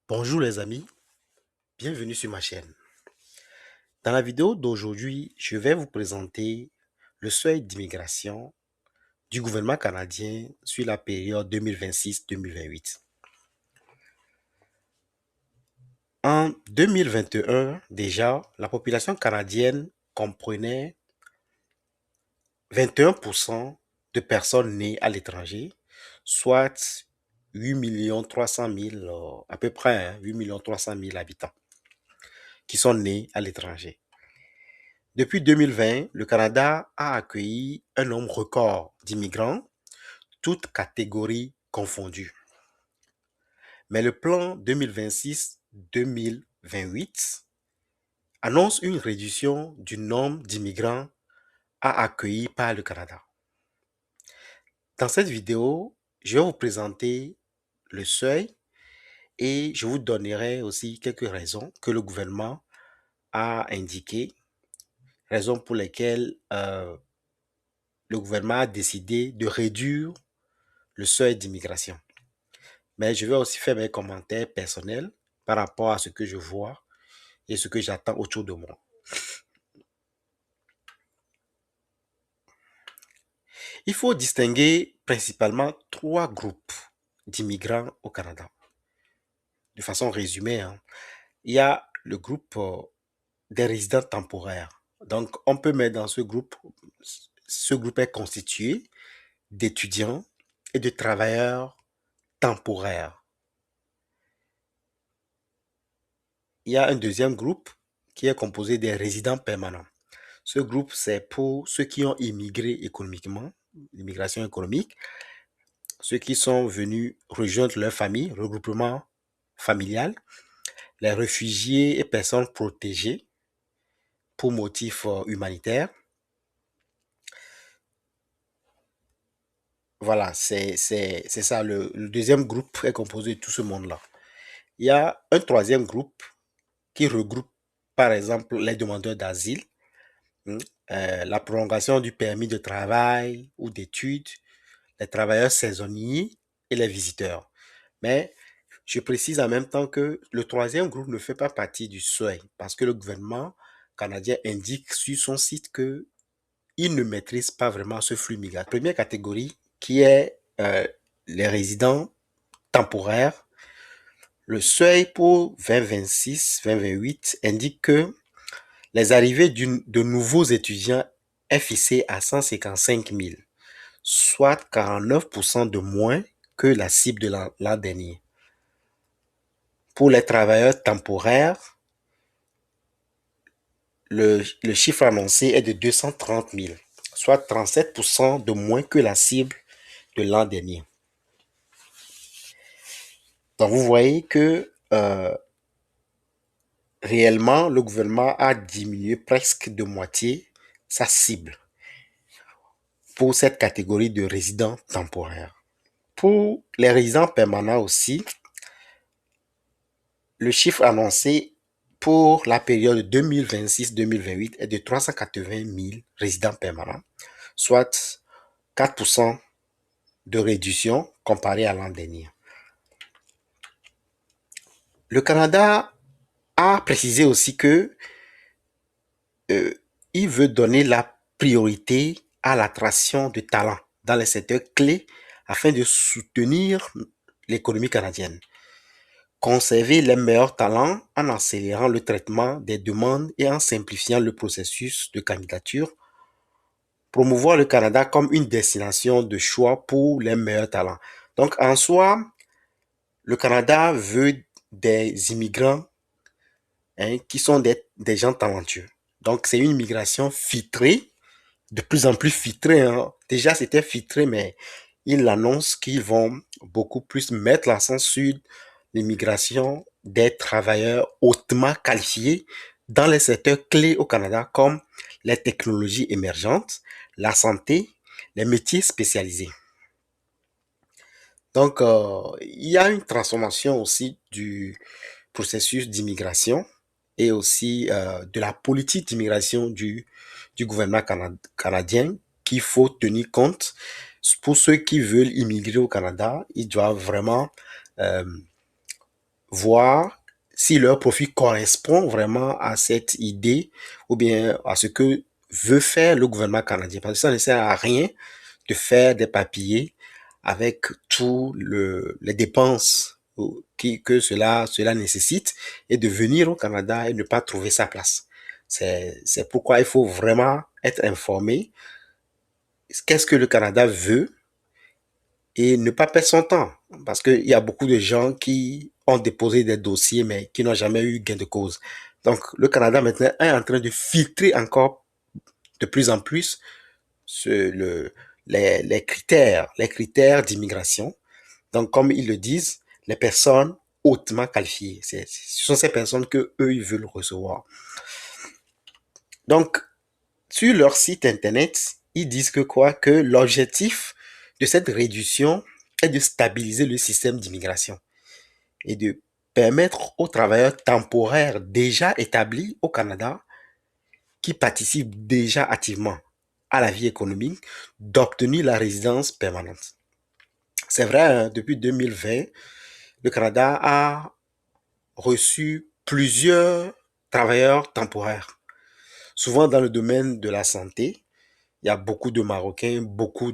Bonjour les amis, bienvenue sur ma chaîne. Dans la vidéo d'aujourd'hui, je vais vous présenter le seuil d'immigration du gouvernement canadien sur la période 2026-2028. En 2021, déjà, la population canadienne comprenait 21% de personnes nées à l'étranger, soit 8 300 000, à peu près 8 300 000 habitants qui sont nés à l'étranger. Depuis 2020, le Canada a accueilli un nombre record d'immigrants, toutes catégories confondues. Mais le plan 2026-2028 annonce une réduction du nombre d'immigrants à accueillir par le Canada. Dans cette vidéo, je vais vous présenter le seuil et je vous donnerai aussi quelques raisons que le gouvernement a indiquées, raisons pour lesquelles le gouvernement a décidé de réduire le seuil d'immigration. Mais je vais aussi faire mes commentaires personnels par rapport à ce que je vois et ce que j'attends autour de moi. Il faut distinguer principalement trois groupes d'immigrants au Canada. De façon résumée, il y a le groupe des résidents temporaires. Donc, on peut mettre dans ce groupe est constitué d'étudiants et de travailleurs temporaires. Il y a un deuxième groupe qui est composé des résidents permanents. Ce groupe, c'est pour ceux qui ont immigré économiquement, l'immigration économique, ceux qui sont venus rejoindre leur famille, regroupement familial, les réfugiés et personnes protégées pour motifs humanitaires. Voilà, c'est ça. Le deuxième groupe est composé de tout ce monde-là. Il y a un troisième groupe qui regroupe, par exemple, les demandeurs d'asile, la prolongation du permis de travail ou d'études, les travailleurs saisonniers et les visiteurs. Mais je précise en même temps que le troisième groupe ne fait pas partie du seuil parce que le gouvernement canadien indique sur son site que il ne maîtrise pas vraiment ce flux migratoire. Première catégorie qui est les résidents temporaires. Le seuil pour 2026-2028 indique que les arrivées de nouveaux étudiants est fixé à 155 000, soit 49% de moins que la cible de l'an dernier. Pour les travailleurs temporaires, le chiffre annoncé est de 230 000, soit 37% de moins que la cible de l'an dernier. Donc, vous voyez que réellement, le gouvernement a diminué presque de moitié sa cible pour cette catégorie de résidents temporaires. Pour les résidents permanents aussi, le chiffre annoncé pour la période 2026-2028 est de 380 000 résidents permanents, soit 4% de réduction comparé à l'an dernier. Le Canada a précisé aussi que il veut donner la priorité à l'attraction de talents dans les secteurs clés afin de soutenir l'économie canadienne. Conserver les meilleurs talents en accélérant le traitement des demandes et en simplifiant le processus de candidature. Promouvoir le Canada comme une destination de choix pour les meilleurs talents. Donc, en soi, le Canada veut des immigrants qui sont des gens talentueux. Donc, c'est une immigration filtrée, de plus en plus filtrée. Déjà, c'était filtré, mais ils annoncent qu'ils vont beaucoup plus mettre l'accent sur l'immigration des travailleurs hautement qualifiés dans les secteurs clés au Canada, comme les technologies émergentes, la santé, les métiers spécialisés. Donc, il y a une transformation aussi du processus d'immigration et aussi de la politique d'immigration du gouvernement canadien qu'il faut tenir compte. Pour ceux qui veulent immigrer au Canada, ils doivent vraiment voir si leur profil correspond vraiment à cette idée ou bien à ce que veut faire le gouvernement canadien. Parce que ça ne sert à rien de faire des papiers avec tous les dépenses que cela nécessite et de venir au Canada et ne pas trouver sa place. C'est pourquoi il faut vraiment être informé. Qu'est-ce que le Canada veut et ne pas perdre son temps. Parce qu'il y a beaucoup de gens qui ont déposé des dossiers mais qui n'ont jamais eu gain de cause. Donc le Canada maintenant est en train de filtrer encore de plus en plus les critères d'immigration. Donc comme ils le disent, les personnes hautement qualifiées. Ce sont ces personnes que eux ils veulent recevoir. Donc sur leur site internet, ils disent que quoi? Que l'objectif de cette réduction est de stabiliser le système d'immigration et de permettre aux travailleurs temporaires déjà établis au Canada, qui participent déjà activement à la vie économique, d'obtenir la résidence permanente. C'est vrai, hein, depuis 2020, le Canada a reçu plusieurs travailleurs temporaires, souvent dans le domaine de la santé. Il y a beaucoup de Marocains, beaucoup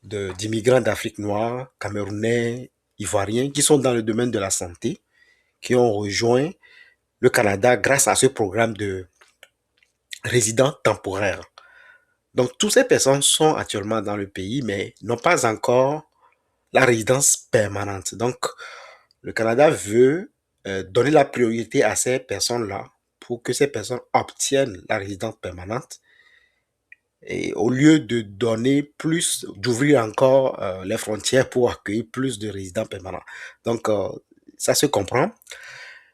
d'immigrants d'Afrique noire, Camerounais, Ivoiriens, qui sont dans le domaine de la santé, qui ont rejoint le Canada grâce à ce programme de résidents temporaires. Donc, toutes ces personnes sont actuellement dans le pays, mais n'ont pas encore la résidence permanente. Donc, le Canada veut donner la priorité à ces personnes-là pour que ces personnes obtiennent la résidence permanente. Et au lieu de donner plus, d'ouvrir encore les frontières pour accueillir plus de résidents permanents. Donc, ça se comprend.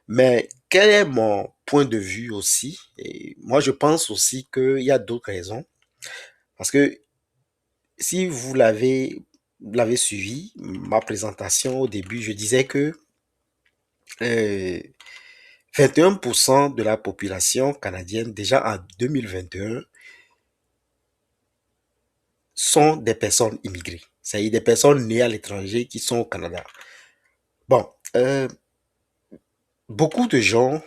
Mais quel est mon point de vue aussi? Et moi, je pense aussi qu'il y a d'autres raisons. Parce que si vous l'avez suivi, ma présentation au début, je disais que euh, 21% de la population canadienne, déjà en 2021, sont des personnes immigrées. C'est-à-dire des personnes nées à l'étranger qui sont au Canada. Bon, beaucoup de gens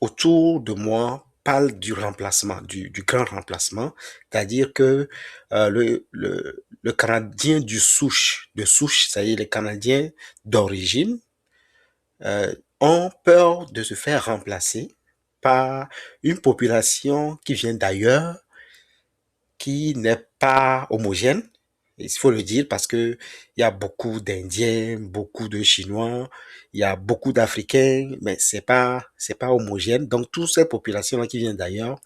autour de moi parlent du remplacement, du grand remplacement, c'est-à-dire que le Canadien de souche, c'est-à-dire les Canadiens d'origine, ont peur de se faire remplacer par une population qui vient d'ailleurs, qui n'est pas homogène. Il faut le dire parce que il y a beaucoup d'Indiens, beaucoup de Chinois, il y a beaucoup d'Africains, mais c'est pas homogène. Donc toutes ces populations-là qui viennent d'ailleurs,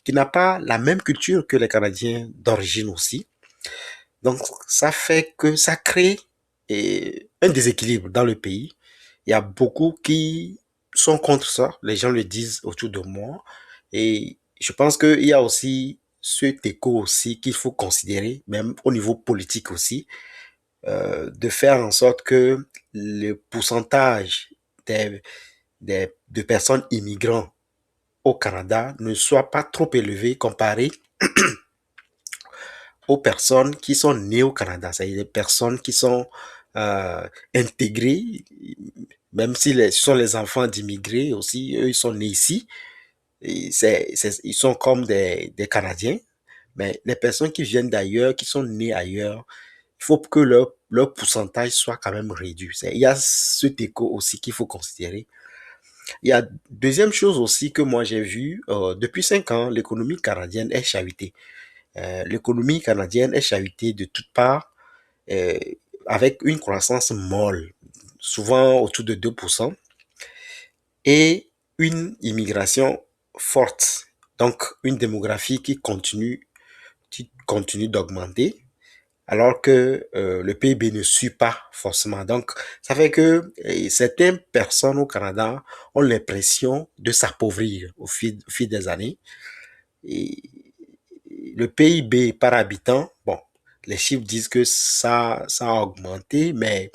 qui n'ont pas la même culture que les Canadiens d'origine aussi. Donc ça fait que ça crée un déséquilibre dans le pays. Il y a beaucoup qui sont contre ça. Les gens le disent autour de moi. Et je pense qu'il y a aussi cet écho aussi qu'il faut considérer, même au niveau politique aussi, de faire en sorte que le pourcentage de personnes immigrantes au Canada ne soit pas trop élevé comparé aux personnes qui sont nées au Canada, c'est-à-dire des personnes qui sont intégrées, même si ce sont les enfants d'immigrés aussi, eux, ils sont nés ici, et ils sont comme des Canadiens, mais les personnes qui viennent d'ailleurs, qui sont nées ailleurs, il faut que leur pourcentage soit quand même réduit. Il y a cet écho aussi qu'il faut considérer. Il y a deuxième chose aussi que moi j'ai vu, depuis 5 ans, l'économie canadienne est chahutée. L'économie canadienne est chahutée de toutes parts, euh, avec une croissance molle, souvent autour de 2%, et une immigration forte. Donc, une démographie qui continue d'augmenter, alors que le PIB ne suit pas forcément. Donc, ça fait que certaines personnes au Canada ont l'impression de s'appauvrir au fil des années. Et le PIB par habitant, bon, les chiffres disent que ça a augmenté, mais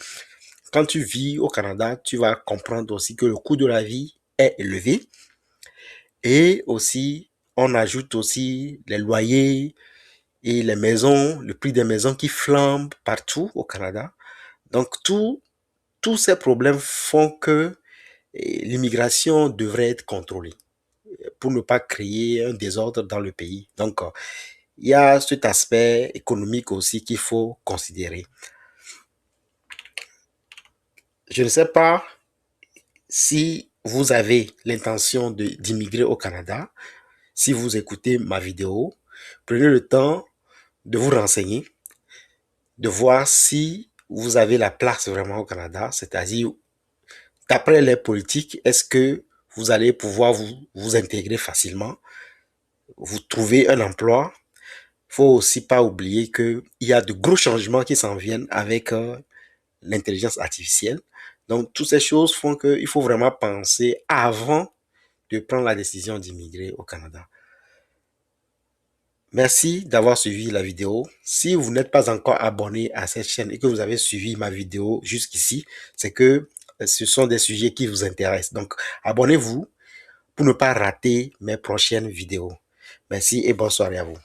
quand tu vis au Canada, tu vas comprendre aussi que le coût de la vie est élevé. Et aussi, on ajoute aussi les loyers et les maisons, le prix des maisons qui flambent partout au Canada. Donc, tous ces problèmes font que l'immigration devrait être contrôlée pour ne pas créer un désordre dans le pays. Donc, il y a cet aspect économique aussi qu'il faut considérer. Je ne sais pas si vous avez l'intention d'immigrer au Canada. Si vous écoutez ma vidéo, prenez le temps de vous renseigner, de voir si vous avez la place vraiment au Canada, c'est-à-dire, d'après les politiques, est-ce que vous allez pouvoir vous intégrer facilement, vous trouver un emploi. Il faut aussi pas oublier qu'il y a de gros changements qui s'en viennent avec l'intelligence artificielle. Donc, toutes ces choses font qu'il faut vraiment penser avant de prendre la décision d'immigrer au Canada. Merci d'avoir suivi la vidéo. Si vous n'êtes pas encore abonné à cette chaîne et que vous avez suivi ma vidéo jusqu'ici, c'est que ce sont des sujets qui vous intéressent. Donc, abonnez-vous pour ne pas rater mes prochaines vidéos. Merci et bonne soirée à vous.